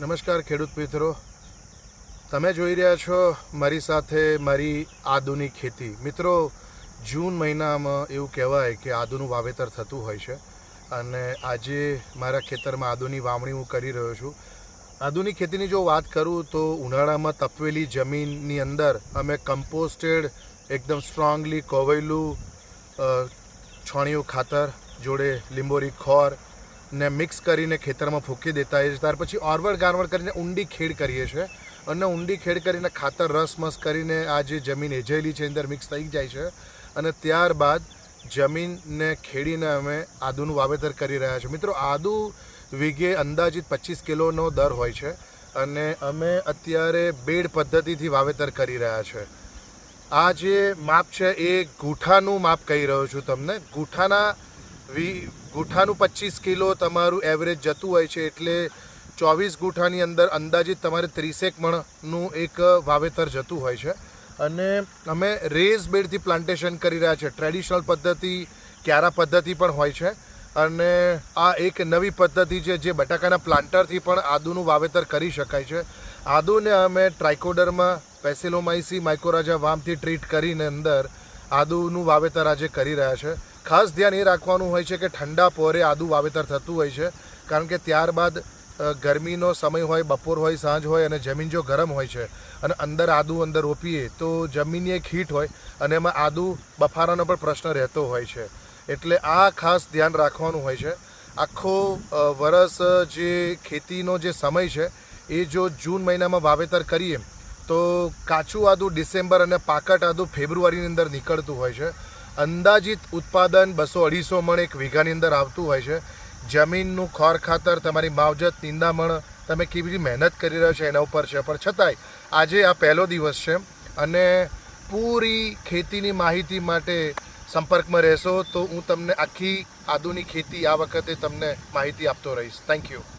નમસ્કાર ખેડૂત મિત્રો, તમે જોઈ રહ્યા છો મારી સાથે મારી આદુની ખેતી. મિત્રો, જૂન મહિનામાં એવું કહેવાય કે આદુનું વાવેતર થતું હોય છે અને આજે મારા ખેતરમાં આદુની વાવણી હું કરી રહ્યો છું. આદુની ખેતીની જો વાત કરું તો ઉનાળામાં તપવેલી જમીનની અંદર અમે કમ્પોસ્ટેડ એકદમ સ્ટ્રોંગલી કોવેલું છાણિયું ખાતર જોડે લીંબોરી ખોર ને મિક્સ કરીને ખેતરમાં ફૂંકી દેતા હોઈએ છીએ. ત્યાર પછી ઓરવડ ગારવડ કરીને ઊંડી ખેડ કરીએ છીએ અને ઊંડી ખેડ કરીને ખાતર રસમસ કરીને આ જે જમીન એજેલી છે અંદર મિક્સ થઈ જાય છે અને ત્યારબાદ જમીનને ખેડીને અમે આદુનું વાવેતર કરી રહ્યા છીએ. મિત્રો, આદુ વીઘે અંદાજિત 25 કિલોનો દર હોય છે અને અમે અત્યારે બેડ પદ્ધતિથી વાવેતર કરી રહ્યા છે. આ જે માપ છે એ ગુઠાનું માપ કહી રહ્યો છું તમને. ગુઠાનું 25 કિલો તમારું એવરેજ જતું હોય છે, એટલે 24 ગુઠાની અંદર અંદાજિત તમારે 30 મણનું એક વાવેતર જતું હોય છે. અને અમે રેઝ બેડથી પ્લાન્ટેશન કરી રહ્યા છે. ટ્રેડિશનલ પદ્ધતિ, ક્યારા પદ્ધતિ પણ હોય છે અને આ એક નવી પદ્ધતિ છે જે બટાકાના પ્લાન્ટરથી પણ આદુનું વાવેતર કરી શકાય છે. આદુને અમે ટ્રાઇકોડર્મા પેસિલોમાઇસી માઇકોરાજા વામથી ટ્રીટ કરીને અંદર આદુનું વાવેતર આજે કરી રહ્યા છે. ખાસ ધ્યાન એ રાખવાનું હોય છે કે ઠંડા પોરે આદુ વાવેતર થતું હોય છે, કારણ કે ત્યારબાદ ગરમીનો સમય હોય, બપોર હોય, સાંજ હોય અને જમીન જો ગરમ હોય છે અને આદુ અંદર રોપીએ તો જમીનની એક હીટ હોય અને એમાં આદુ બફારાનો પણ પ્રશ્ન રહેતો હોય છે. એટલે આ ખાસ ધ્યાન રાખવાનું હોય છે. આખો વરસ જે ખેતીનો જે સમય છે એ જો જૂન મહિનામાં વાવેતર કરીએ તો કાચું આદુ ડિસેમ્બર અને પાકટ આદુ ફેબ્રુઆરીની અંદર નીકળતું હોય છે. અંદાજિત ઉત્પાદન 200-250 મણ એક વીઘાની અંદર આવતું હોય છે. જમીનનું ખોર ખાતર, તમારી માવજત, નિંદામણ તમે કેવી મહેનત કરી રહ્યા છો એના ઉપર છે. પણ છતાંય આજે આ પહેલો દિવસ છે અને પૂરી ખેતીની માહિતી માટે સંપર્કમાં રહેશો તો હું તમને આખી આદુની ખેતી આ વખતે તમને માહિતી આપતો રહીશ. Thank you.